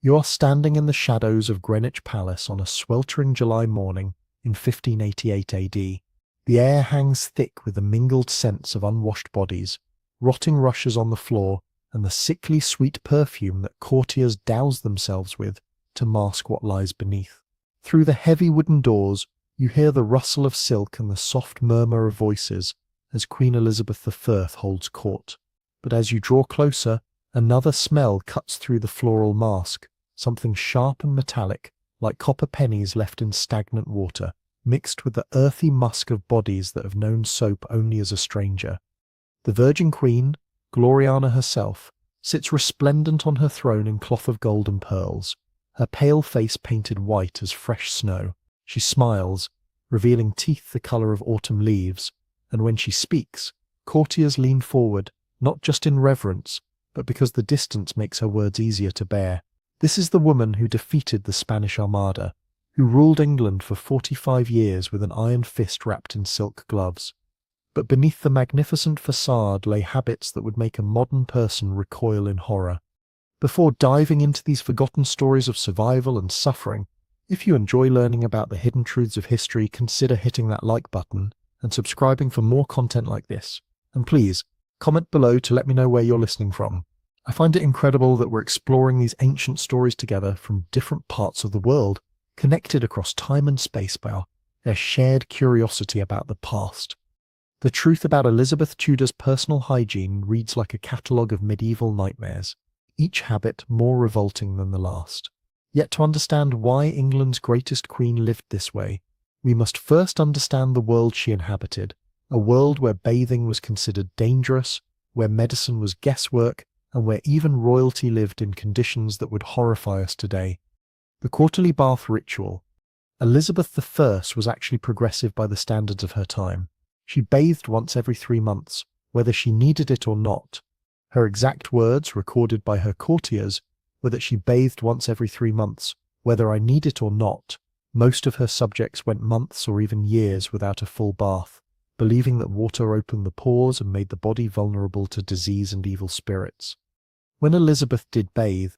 You are standing in the shadows of Greenwich Palace on a sweltering July morning in 1588 AD. The air hangs thick with the mingled scents of unwashed bodies, rotting rushes on the floor, and the sickly sweet perfume that courtiers douse themselves with to mask what lies beneath. Through the heavy wooden doors, you hear the rustle of silk and the soft murmur of voices as Queen Elizabeth I holds court. But as you draw closer, another smell cuts through the floral mask, something sharp and metallic, like copper pennies left in stagnant water, mixed with the earthy musk of bodies that have known soap only as a stranger. The Virgin Queen, Gloriana herself, sits resplendent on her throne in cloth of gold and pearls, her pale face painted white as fresh snow. She smiles, revealing teeth the colour of autumn leaves, and when she speaks, courtiers lean forward, not just in reverence, but because the distance makes her words easier to bear. This is the woman who defeated the Spanish Armada, who ruled England for 45 years with an iron fist wrapped in silk gloves. But beneath the magnificent facade lay habits that would make a modern person recoil in horror. Before diving into these forgotten stories of survival and suffering, if you enjoy learning about the hidden truths of history, consider hitting that like button and subscribing for more content like this. And please, comment below to let me know where you're listening from. I find it incredible that we're exploring these ancient stories together from different parts of the world, connected across time and space by their shared curiosity about the past. The truth about Elizabeth Tudor's personal hygiene reads like a catalogue of medieval nightmares, each habit more revolting than the last. Yet to understand why England's greatest queen lived this way, we must first understand the world she inhabited, a world where bathing was considered dangerous, where medicine was guesswork, and where even royalty lived in conditions that would horrify us today. The quarterly bath ritual. Elizabeth I was actually progressive by the standards of her time. She bathed once every 3 months, whether she needed it or not. Her exact words, recorded by her courtiers, were that she bathed once every 3 months, whether I need it or not. Most of her subjects went months or even years without a full bath, believing that water opened the pores and made the body vulnerable to disease and evil spirits. When Elizabeth did bathe,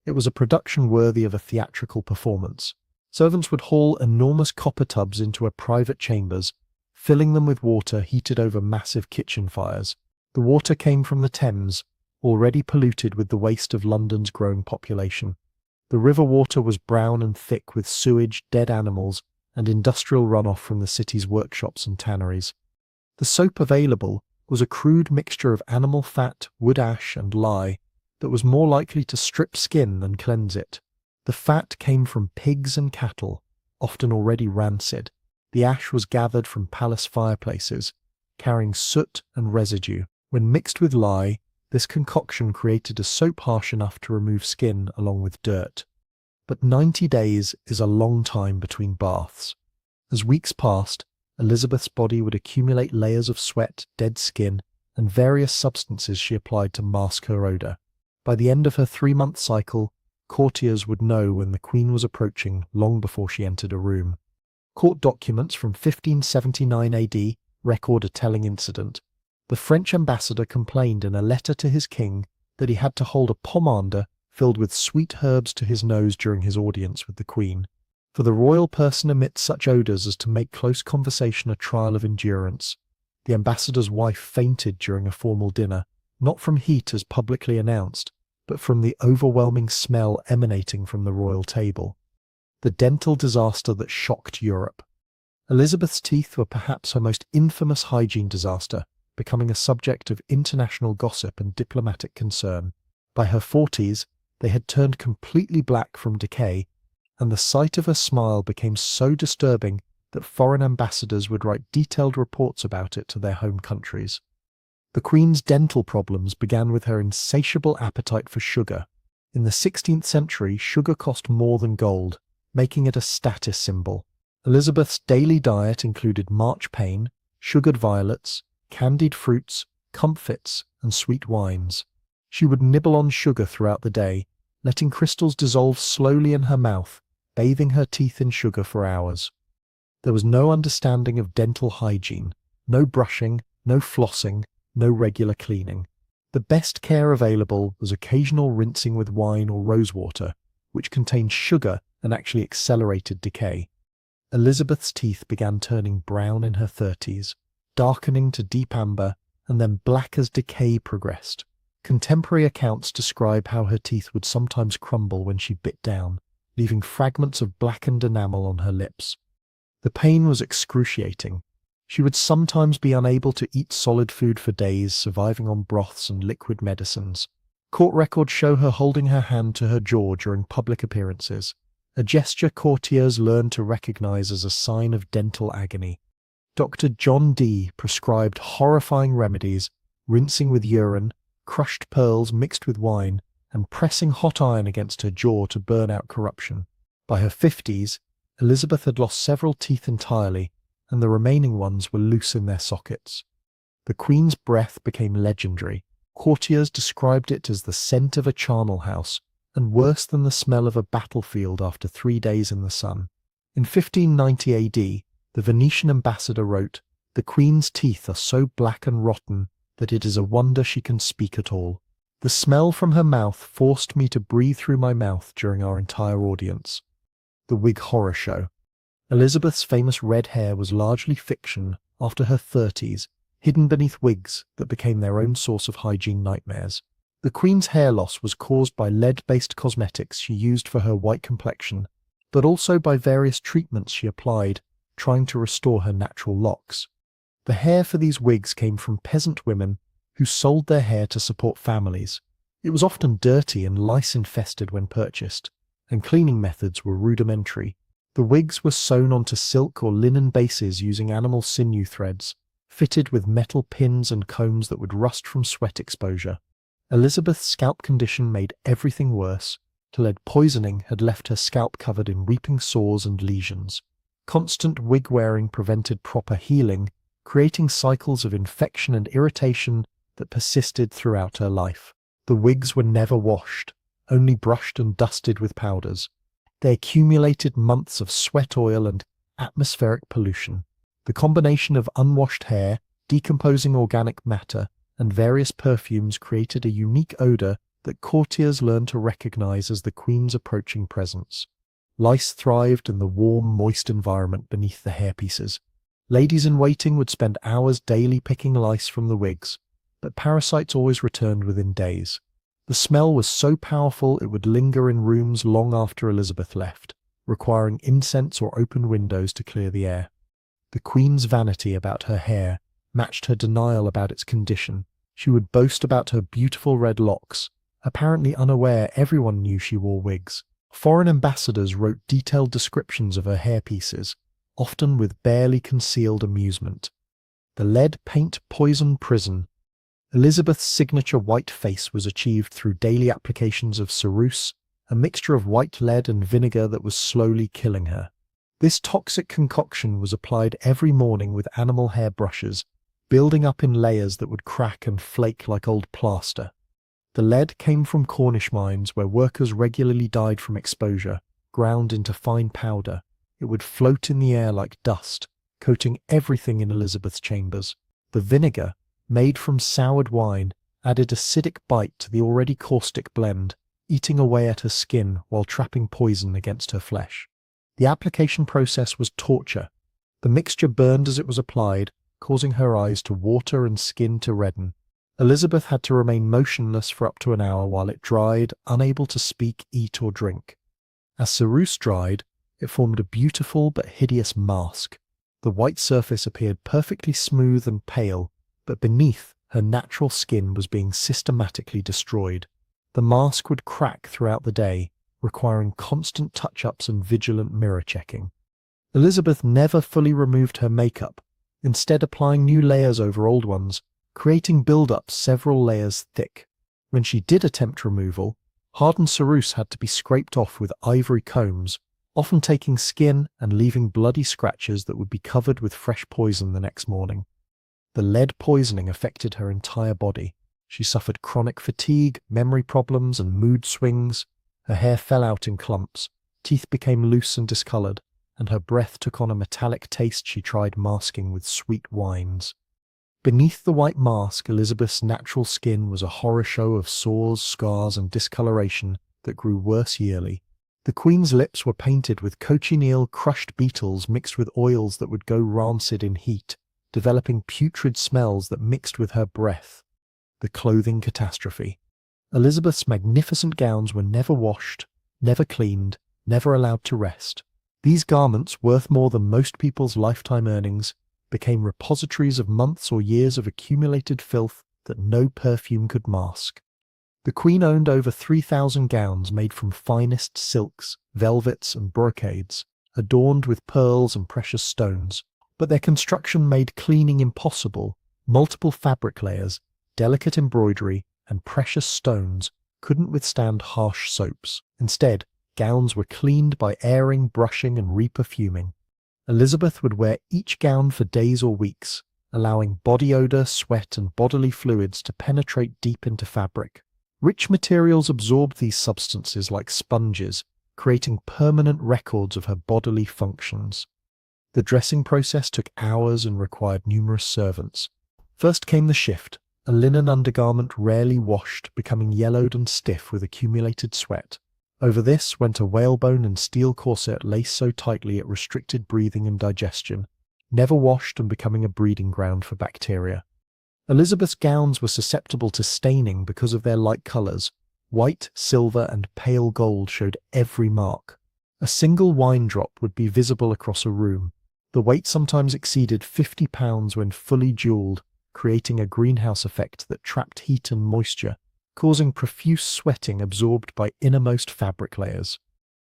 it was a production worthy of a theatrical performance. Servants would haul enormous copper tubs into her private chambers, filling them with water heated over massive kitchen fires. The water came from the Thames, already polluted with the waste of London's growing population. The river water was brown and thick with sewage, dead animals, and industrial runoff from the city's workshops and tanneries. The soap available was a crude mixture of animal fat, wood ash, and lye that was more likely to strip skin than cleanse it. The fat came from pigs and cattle, often already rancid. The ash was gathered from palace fireplaces, carrying soot and residue. When mixed with lye, this concoction created a soap harsh enough to remove skin along with dirt. But 90 days is a long time between baths. As weeks passed, Elizabeth's body would accumulate layers of sweat, dead skin, and various substances she applied to mask her odour. By the end of her 3-month cycle, courtiers would know when the Queen was approaching long before she entered a room. Court documents from 1579 AD record a telling incident. The French ambassador complained in a letter to his king that he had to hold a pomander filled with sweet herbs to his nose during his audience with the Queen. For the royal person emits such odours as to make close conversation a trial of endurance. The ambassador's wife fainted during a formal dinner, not from heat as publicly announced, but from the overwhelming smell emanating from the royal table. The dental disaster that shocked Europe. Elizabeth's teeth were perhaps her most infamous hygiene disaster, becoming a subject of international gossip and diplomatic concern. By her 40s, they had turned completely black from decay, and the sight of her smile became so disturbing that foreign ambassadors would write detailed reports about it to their home countries. The Queen's dental problems began with her insatiable appetite for sugar. In the 16th century, sugar cost more than gold, making it a status symbol. Elizabeth's daily diet included marchpane, sugared violets, candied fruits, comfits, and sweet wines. She would nibble on sugar throughout the day, letting crystals dissolve slowly in her mouth, bathing her teeth in sugar for hours. There was no understanding of dental hygiene, no brushing, no flossing, no regular cleaning. The best care available was occasional rinsing with wine or rosewater, which contained sugar and actually accelerated decay. Elizabeth's teeth began turning brown in her 30s, darkening to deep amber, and then black as decay progressed. Contemporary accounts describe how her teeth would sometimes crumble when she bit down, leaving fragments of blackened enamel on her lips. The pain was excruciating. She would sometimes be unable to eat solid food for days, surviving on broths and liquid medicines. Court records show her holding her hand to her jaw during public appearances, a gesture courtiers learned to recognize as a sign of dental agony. Dr. John Dee prescribed horrifying remedies, rinsing with urine, crushed pearls mixed with wine, and pressing hot iron against her jaw to burn out corruption. By her 50s, Elizabeth had lost several teeth entirely, and the remaining ones were loose in their sockets. The Queen's breath became legendary. Courtiers described it as the scent of a charnel house, and worse than the smell of a battlefield after 3 days in the sun. In 1590 AD, the Venetian ambassador wrote, "The Queen's teeth are so black and rotten that it is a wonder she can speak at all. The smell from her mouth forced me to breathe through my mouth during our entire audience." The Wig Horror Show. Elizabeth's famous red hair was largely fiction after her 30s, hidden beneath wigs that became their own source of hygiene nightmares. The Queen's hair loss was caused by lead-based cosmetics she used for her white complexion, but also by various treatments she applied, trying to restore her natural locks. The hair for these wigs came from peasant women who sold their hair to support families. It was often dirty and lice-infested when purchased, and cleaning methods were rudimentary. The wigs were sewn onto silk or linen bases using animal sinew threads, fitted with metal pins and combs that would rust from sweat exposure. Elizabeth's scalp condition made everything worse, till lead poisoning had left her scalp covered in weeping sores and lesions. Constant wig wearing prevented proper healing, creating cycles of infection and irritation that persisted throughout her life. The wigs were never washed, only brushed and dusted with powders. They accumulated months of sweat oil and atmospheric pollution. The combination of unwashed hair, decomposing organic matter, and various perfumes created a unique odor that courtiers learned to recognize as the Queen's approaching presence. Lice thrived in the warm, moist environment beneath the hairpieces. Ladies-in-waiting would spend hours daily picking lice from the wigs, but parasites always returned within days. The smell was so powerful it would linger in rooms long after Elizabeth left, requiring incense or open windows to clear the air. The Queen's vanity about her hair matched her denial about its condition. She would boast about her beautiful red locks, apparently unaware everyone knew she wore wigs. Foreign ambassadors wrote detailed descriptions of her hairpieces, often with barely concealed amusement. The lead paint poison prison. Elizabeth's signature white face was achieved through daily applications of ceruse, a mixture of white lead and vinegar that was slowly killing her. This toxic concoction was applied every morning with animal hair brushes, building up in layers that would crack and flake like old plaster. The lead came from Cornish mines where workers regularly died from exposure, ground into fine powder. It would float in the air like dust, coating everything in Elizabeth's chambers. The vinegar, made from soured wine, added acidic bite to the already caustic blend, eating away at her skin while trapping poison against her flesh. The application process was torture. The mixture burned as it was applied, causing her eyes to water and skin to redden. Elizabeth had to remain motionless for up to an hour while it dried, unable to speak, eat, or drink. As ceruse dried, it formed a beautiful but hideous mask. The white surface appeared perfectly smooth and pale, but beneath, her natural skin was being systematically destroyed. The mask would crack throughout the day, requiring constant touch-ups and vigilant mirror checking. Elizabeth never fully removed her makeup, instead applying new layers over old ones, creating build-ups several layers thick. When she did attempt removal, hardened ceruse had to be scraped off with ivory combs, often taking skin and leaving bloody scratches that would be covered with fresh poison the next morning. The lead poisoning affected her entire body. She suffered chronic fatigue, memory problems, and mood swings. Her hair fell out in clumps, teeth became loose and discolored, and her breath took on a metallic taste she tried masking with sweet wines. Beneath the white mask, Elizabeth's natural skin was a horror show of sores, scars, and discoloration that grew worse yearly. The queen's lips were painted with cochineal crushed beetles mixed with oils that would go rancid in heat, developing putrid smells that mixed with her breath. The clothing catastrophe. Elizabeth's magnificent gowns were never washed, never cleaned, never allowed to rest. These garments, worth more than most people's lifetime earnings, became repositories of months or years of accumulated filth that no perfume could mask. The Queen owned over 3,000 gowns made from finest silks, velvets, and brocades, adorned with pearls and precious stones. But their construction made cleaning impossible. Multiple fabric layers, delicate embroidery, and precious stones couldn't withstand harsh soaps. Instead, gowns were cleaned by airing, brushing, and reperfuming. Elizabeth would wear each gown for days or weeks, allowing body odor, sweat, and bodily fluids to penetrate deep into fabric. Rich materials absorbed these substances like sponges, creating permanent records of her bodily functions. The dressing process took hours and required numerous servants. First came the shift, a linen undergarment rarely washed, becoming yellowed and stiff with accumulated sweat. Over this went a whalebone and steel corset laced so tightly it restricted breathing and digestion, never washed and becoming a breeding ground for bacteria. Elizabeth's gowns were susceptible to staining because of their light colours. White, silver, and pale gold showed every mark. A single wine drop would be visible across a room. The weight sometimes exceeded 50 pounds when fully jewelled, creating a greenhouse effect that trapped heat and moisture, causing profuse sweating absorbed by innermost fabric layers.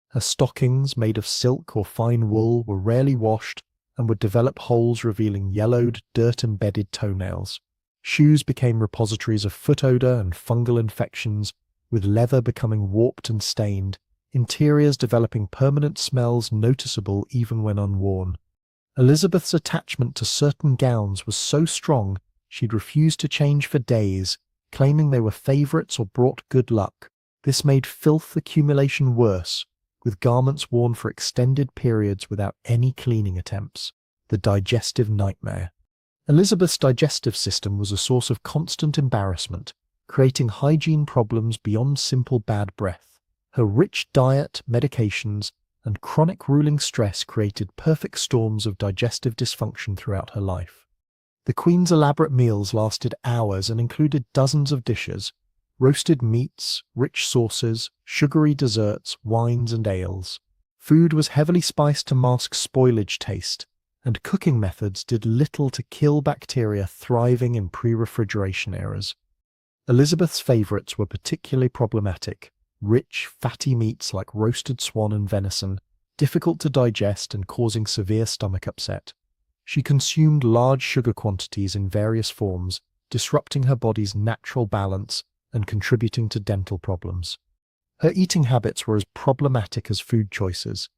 Her stockings, made of silk or fine wool, were rarely washed and would develop holes revealing yellowed, dirt-embedded toenails. Shoes became repositories of foot odour and fungal infections, with leather becoming warped and stained, interiors developing permanent smells noticeable even when unworn. Elizabeth's attachment to certain gowns was so strong she'd refuse to change for days, claiming they were favourites or brought good luck. This made filth accumulation worse, with garments worn for extended periods without any cleaning attempts. The digestive nightmare. Elizabeth's digestive system was a source of constant embarrassment, creating hygiene problems beyond simple bad breath. Her rich diet, medications, and chronic ruling stress created perfect storms of digestive dysfunction throughout her life. The Queen's elaborate meals lasted hours and included dozens of dishes: roasted meats, rich sauces, sugary desserts, wines, and ales. Food was heavily spiced to mask spoilage taste, and cooking methods did little to kill bacteria thriving in pre-refrigeration eras. Elizabeth's favourites were particularly problematic: rich, fatty meats like roasted swan and venison, difficult to digest and causing severe stomach upset. She consumed large sugar quantities in various forms, disrupting her body's natural balance and contributing to dental problems. Her eating habits were as problematic as food choices.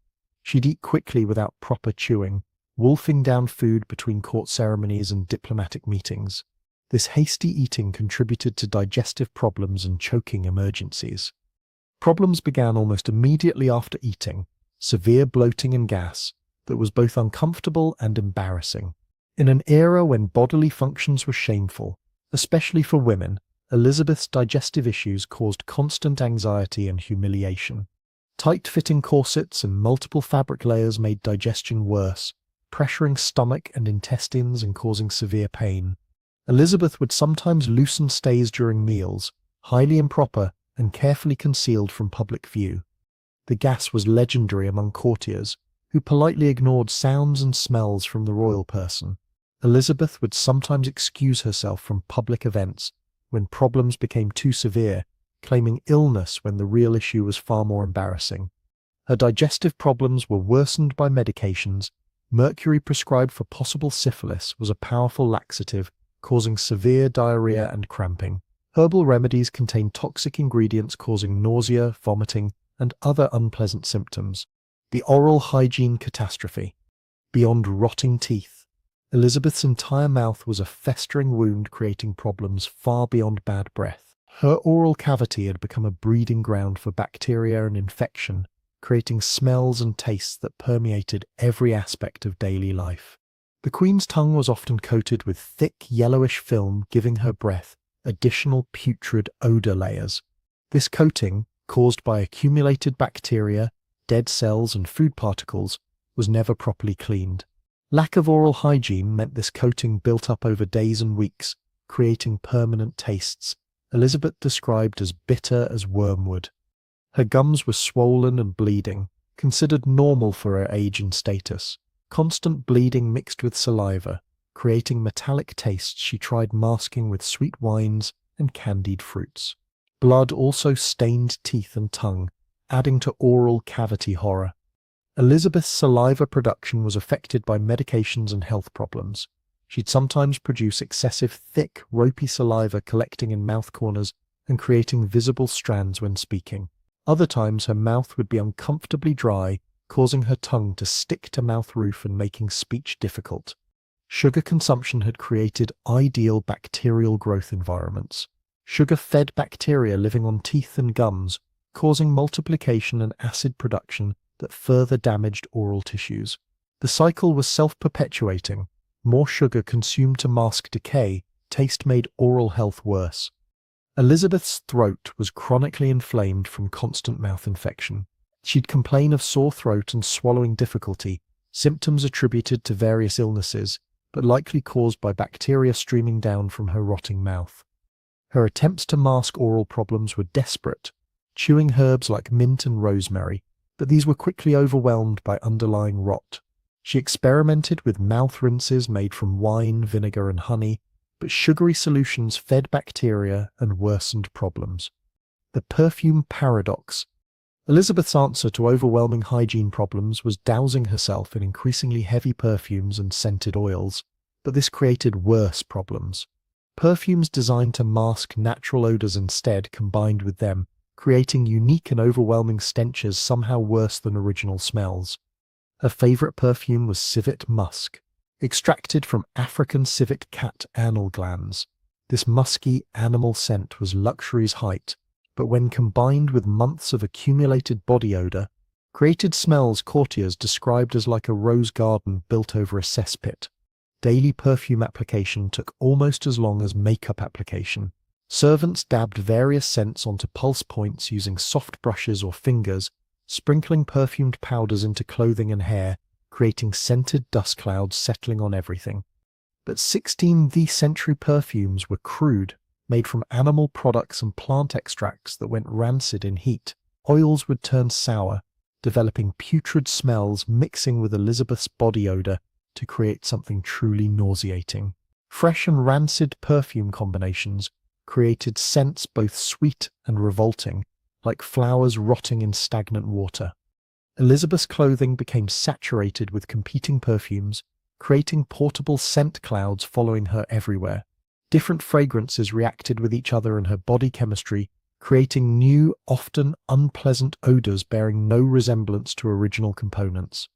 She'd eat quickly without proper chewing, wolfing down food between court ceremonies and diplomatic meetings. This hasty eating contributed to digestive problems and choking emergencies. Problems began almost immediately after eating: severe bloating and gas that was both uncomfortable and embarrassing. In an era when bodily functions were shameful, especially for women, Elizabeth's digestive issues caused constant anxiety and humiliation. Tight-fitting corsets and multiple fabric layers made digestion worse, pressuring stomach and intestines and causing severe pain. Elizabeth would sometimes loosen stays during meals, highly improper and carefully concealed from public view. The gas was legendary among courtiers, who politely ignored sounds and smells from the royal person. Elizabeth would sometimes excuse herself from public events when problems became too severe, claiming illness when the real issue was far more embarrassing. Her digestive problems were worsened by medications. Mercury prescribed for possible syphilis was a powerful laxative, causing severe diarrhea and cramping. Herbal remedies contained toxic ingredients causing nausea, vomiting, and other unpleasant symptoms. The oral hygiene catastrophe. Beyond rotting teeth, Elizabeth's entire mouth was a festering wound creating problems far beyond bad breath. Her oral cavity had become a breeding ground for bacteria and infection, creating smells and tastes that permeated every aspect of daily life. The Queen's tongue was often coated with thick, yellowish film, giving her breath additional putrid odour layers. This coating, caused by accumulated bacteria, dead cells and food particles, was never properly cleaned. Lack of oral hygiene meant this coating built up over days and weeks, creating permanent tastes, Elizabeth described as bitter as wormwood. Her gums were swollen and bleeding, considered normal for her age and status. Constant bleeding mixed with saliva, creating metallic tastes she tried masking with sweet wines and candied fruits. Blood also stained teeth and tongue, adding to oral cavity horror. Elizabeth's saliva production was affected by medications and health problems. She'd sometimes produce excessive thick, ropey saliva collecting in mouth corners and creating visible strands when speaking. Other times her mouth would be uncomfortably dry, causing her tongue to stick to mouth roof and making speech difficult. Sugar consumption had created ideal bacterial growth environments. Sugar-fed bacteria living on teeth and gums, causing multiplication and acid production that further damaged oral tissues. The cycle was self-perpetuating. More sugar consumed to mask decay, taste made oral health worse. Elizabeth's throat was chronically inflamed from constant mouth infection. She'd complain of sore throat and swallowing difficulty, symptoms attributed to various illnesses, but likely caused by bacteria streaming down from her rotting mouth. Her attempts to mask oral problems were desperate, chewing herbs like mint and rosemary, but these were quickly overwhelmed by underlying rot. She experimented with mouth rinses made from wine, vinegar, and honey, but sugary solutions fed bacteria and worsened problems. The perfume paradox. Elizabeth's answer to overwhelming hygiene problems was dousing herself in increasingly heavy perfumes and scented oils, but this created worse problems. Perfumes designed to mask natural odors instead combined with them, creating unique and overwhelming stenches somehow worse than original smells. Her favorite perfume was civet musk, extracted from African civet cat anal glands. This musky animal scent was luxury's height, but when combined with months of accumulated body odor, created smells courtiers described as like a rose garden built over a cesspit. Daily perfume application took almost as long as makeup application. Servants dabbed various scents onto pulse points using soft brushes or fingers, sprinkling perfumed powders into clothing and hair, creating scented dust clouds settling on everything. But 16th century perfumes were crude, made from animal products and plant extracts that went rancid in heat. Oils would turn sour, developing putrid smells mixing with Elizabeth's body odor to create something truly nauseating. Fresh and rancid perfume combinations created scents both sweet and revolting, like flowers rotting in stagnant water. Elizabeth's clothing became saturated with competing perfumes, creating portable scent clouds following her everywhere. Different fragrances reacted with each other in her body chemistry, creating new, often unpleasant odors bearing no resemblance to original components.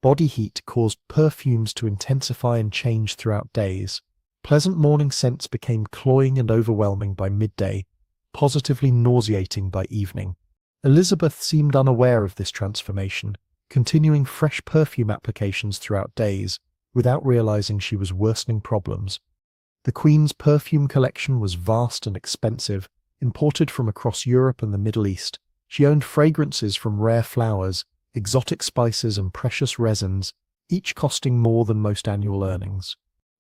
Body heat caused perfumes to intensify and change throughout days. Pleasant morning scents became cloying and overwhelming by midday, positively nauseating by evening. Elizabeth seemed unaware of this transformation, continuing fresh perfume applications throughout days, without realizing she was worsening problems. The Queen's perfume collection was vast and expensive, imported from across Europe and the Middle East. She owned fragrances from rare flowers, exotic spices and precious resins, each costing more than most annual earnings.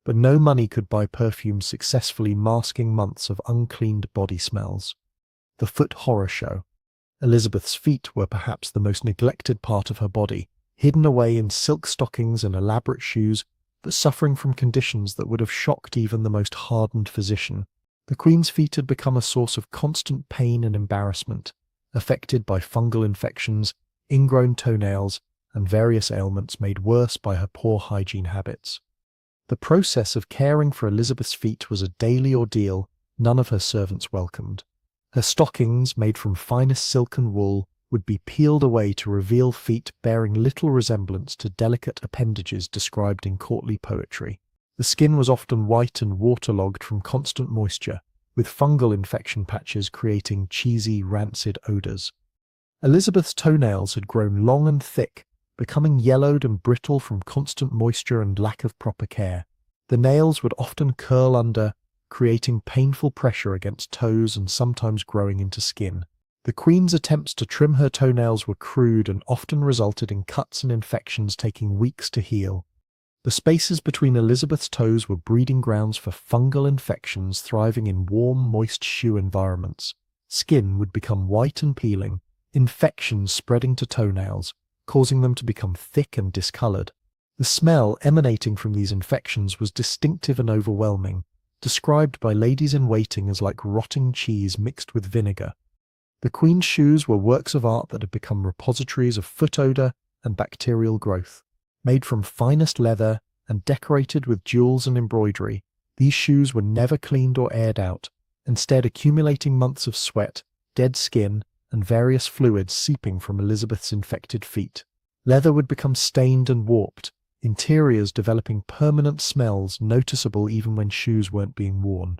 But no money could buy perfumes successfully masking months of uncleaned body smells. The foot horror show. Elizabeth's feet were perhaps the most neglected part of her body, hidden away in silk stockings and elaborate shoes, but suffering from conditions that would have shocked even the most hardened physician. The Queen's feet had become a source of constant pain and embarrassment, affected by fungal infections, ingrown toenails, and various ailments made worse by her poor hygiene habits. The process of caring for Elizabeth's feet was a daily ordeal none of her servants welcomed. Her stockings, made from finest silk and wool, would be peeled away to reveal feet bearing little resemblance to delicate appendages described in courtly poetry. The skin was often white and waterlogged from constant moisture, with fungal infection patches creating cheesy, rancid odors. Elizabeth's toenails had grown long and thick, becoming yellowed and brittle from constant moisture and lack of proper care. The nails would often curl under, creating painful pressure against toes and sometimes growing into skin. The Queen's attempts to trim her toenails were crude and often resulted in cuts and infections taking weeks to heal. The spaces between Elizabeth's toes were breeding grounds for fungal infections thriving in warm, moist shoe environments. Skin would become white and peeling, infections spreading to toenails, causing them to become thick and discolored. The smell emanating from these infections was distinctive and overwhelming, described by ladies-in-waiting as like rotting cheese mixed with vinegar. The Queen's shoes were works of art that had become repositories of foot odor and bacterial growth. Made from finest leather and decorated with jewels and embroidery, these shoes were never cleaned or aired out, instead accumulating months of sweat, dead skin, and various fluids seeping from Elizabeth's infected feet. Leather would become stained and warped, interiors developing permanent smells noticeable even when shoes weren't being worn.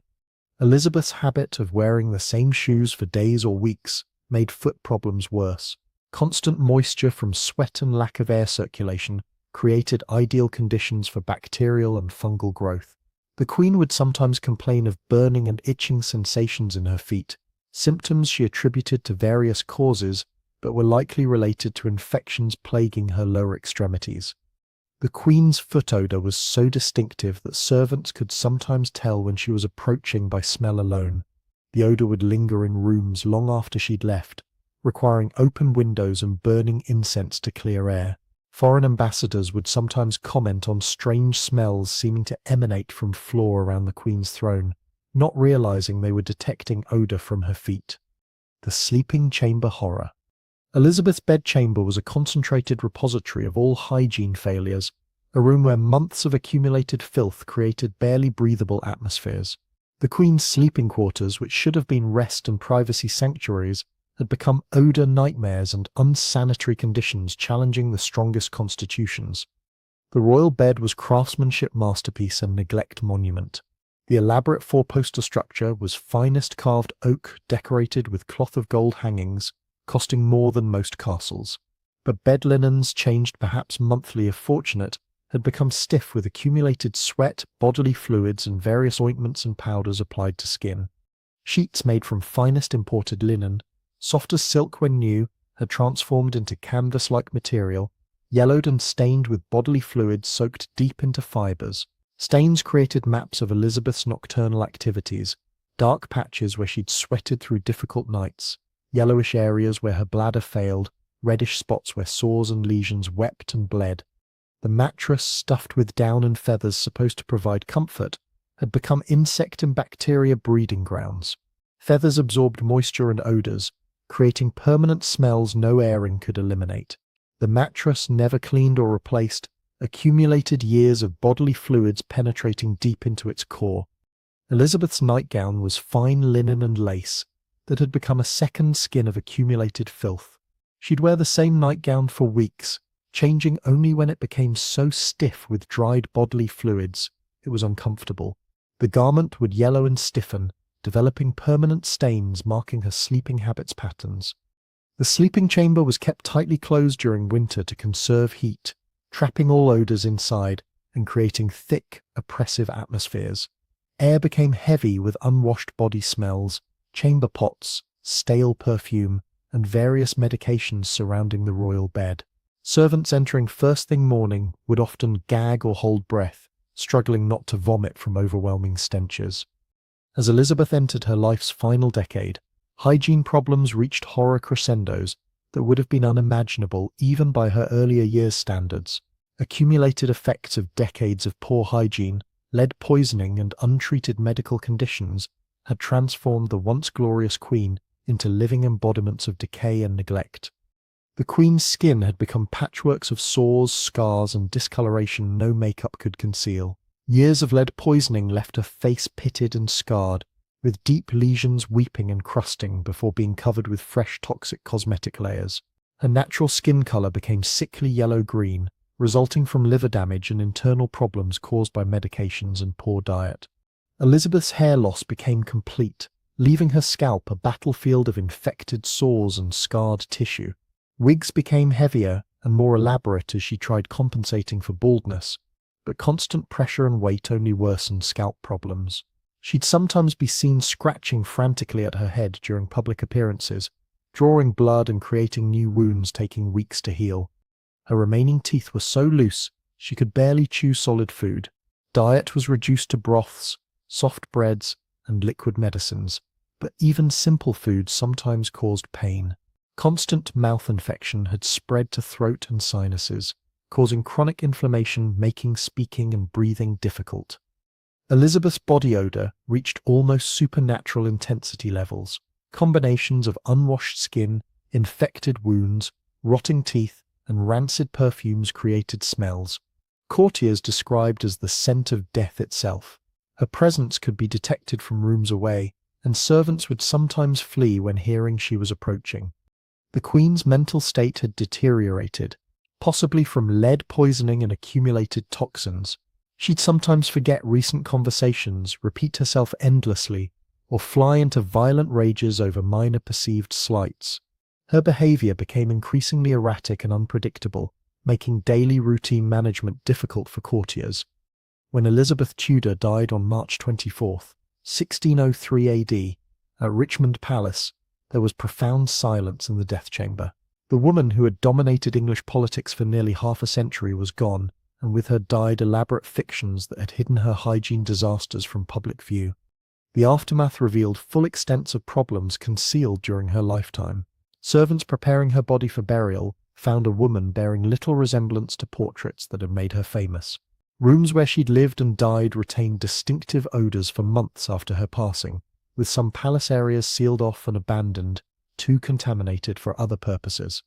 Elizabeth's habit of wearing the same shoes for days or weeks made foot problems worse. Constant moisture from sweat and lack of air circulation created ideal conditions for bacterial and fungal growth. The Queen would sometimes complain of burning and itching sensations in her feet, symptoms she attributed to various causes but were likely related to infections plaguing her lower extremities. The Queen's foot odour was so distinctive that servants could sometimes tell when she was approaching by smell alone. The odour would linger in rooms long after she'd left, requiring open windows and burning incense to clear air. Foreign ambassadors would sometimes comment on strange smells seeming to emanate from floor around the Queen's throne, not realising they were detecting odour from her feet. The sleeping chamber horror. Elizabeth's bedchamber was a concentrated repository of all hygiene failures, a room where months of accumulated filth created barely breathable atmospheres. The Queen's sleeping quarters, which should have been rest and privacy sanctuaries, had become odour nightmares and unsanitary conditions challenging the strongest constitutions. The royal bed was craftsmanship masterpiece and neglect monument. The elaborate four-poster structure was finest carved oak decorated with cloth of gold hangings, costing more than most castles. But bed linens, changed perhaps monthly if fortunate, had become stiff with accumulated sweat, bodily fluids, and various ointments and powders applied to skin. Sheets made from finest imported linen, soft as silk when new, had transformed into canvas-like material, yellowed and stained with bodily fluids soaked deep into fibres. Stains created maps of Elizabeth's nocturnal activities, dark patches where she'd sweated through difficult nights, yellowish areas where her bladder failed, reddish spots where sores and lesions wept and bled. The mattress, stuffed with down and feathers supposed to provide comfort, had become insect and bacteria breeding grounds. Feathers absorbed moisture and odours, creating permanent smells no airing could eliminate. The mattress, never cleaned or replaced, accumulated years of bodily fluids penetrating deep into its core. Elizabeth's nightgown was fine linen and lace that had become a second skin of accumulated filth. She'd wear the same nightgown for weeks, changing only when it became so stiff with dried bodily fluids it was uncomfortable. The garment would yellow and stiffen, developing permanent stains marking her sleeping habits patterns. The sleeping chamber was kept tightly closed during winter to conserve heat, trapping all odours inside and creating thick, oppressive atmospheres. Air became heavy with unwashed body smells, chamber pots, stale perfume, and various medications surrounding the royal bed. Servants entering first thing morning would often gag or hold breath, struggling not to vomit from overwhelming stenches. As Elizabeth entered her life's final decade, hygiene problems reached horror crescendos that would have been unimaginable even by her earlier years' standards. Accumulated effects of decades of poor hygiene, lead poisoning, and untreated medical conditions had transformed the once glorious Queen into living embodiments of decay and neglect. The Queen's skin had become patchworks of sores, scars, and discoloration no makeup could conceal. Years of lead poisoning left her face pitted and scarred, with deep lesions weeping and crusting before being covered with fresh toxic cosmetic layers. Her natural skin colour became sickly yellow-green, resulting from liver damage and internal problems caused by medications and poor diet. Elizabeth's hair loss became complete, leaving her scalp a battlefield of infected sores and scarred tissue. Wigs became heavier and more elaborate as she tried compensating for baldness, but constant pressure and weight only worsened scalp problems. She'd sometimes be seen scratching frantically at her head during public appearances, drawing blood and creating new wounds taking weeks to heal. Her remaining teeth were so loose she could barely chew solid food. Diet was reduced to broths, soft breads, and liquid medicines, but even simple foods sometimes caused pain. Constant mouth infection had spread to throat and sinuses, causing chronic inflammation, making speaking and breathing difficult. Elizabeth's body odor reached almost supernatural intensity levels. Combinations of unwashed skin, infected wounds, rotting teeth, and rancid perfumes created smells. Courtiers described as the scent of death itself. Her presence could be detected from rooms away, and servants would sometimes flee when hearing she was approaching. The Queen's mental state had deteriorated, possibly from lead poisoning and accumulated toxins. She'd sometimes forget recent conversations, repeat herself endlessly, or fly into violent rages over minor perceived slights. Her behavior became increasingly erratic and unpredictable, making daily routine management difficult for courtiers. When Elizabeth Tudor died on March 24, 1603 AD, at Richmond Palace, there was profound silence in the death chamber. The woman who had dominated English politics for nearly half a century was gone, and with her died elaborate fictions that had hidden her hygiene disasters from public view. The aftermath revealed full extents of problems concealed during her lifetime. Servants preparing her body for burial found a woman bearing little resemblance to portraits that had made her famous. Rooms where she'd lived and died retained distinctive odors for months after her passing, with some palace areas sealed off and abandoned, too contaminated for other purposes.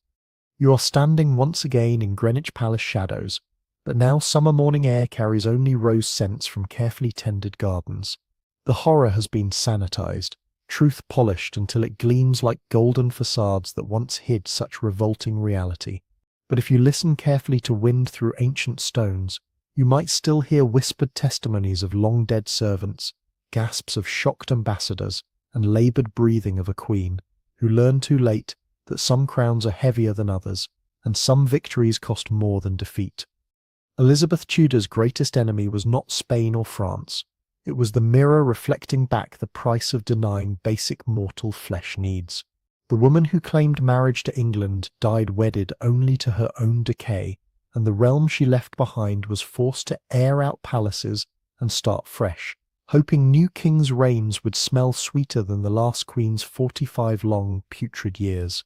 You are standing once again in Greenwich Palace shadows, but now summer morning air carries only rose scents from carefully tended gardens. The horror has been sanitized, truth polished until it gleams like golden facades that once hid such revolting reality. But if you listen carefully to wind through ancient stones, you might still hear whispered testimonies of long-dead servants, gasps of shocked ambassadors, and laboured breathing of a queen, who learned too late that some crowns are heavier than others, and some victories cost more than defeat. Elizabeth Tudor's greatest enemy was not Spain or France. It was the mirror reflecting back the price of denying basic mortal flesh needs. The woman who claimed marriage to England died wedded only to her own decay, and the realm she left behind was forced to air out palaces and start fresh, hoping new kings' reigns would smell sweeter than the last queen's 45 long, putrid years.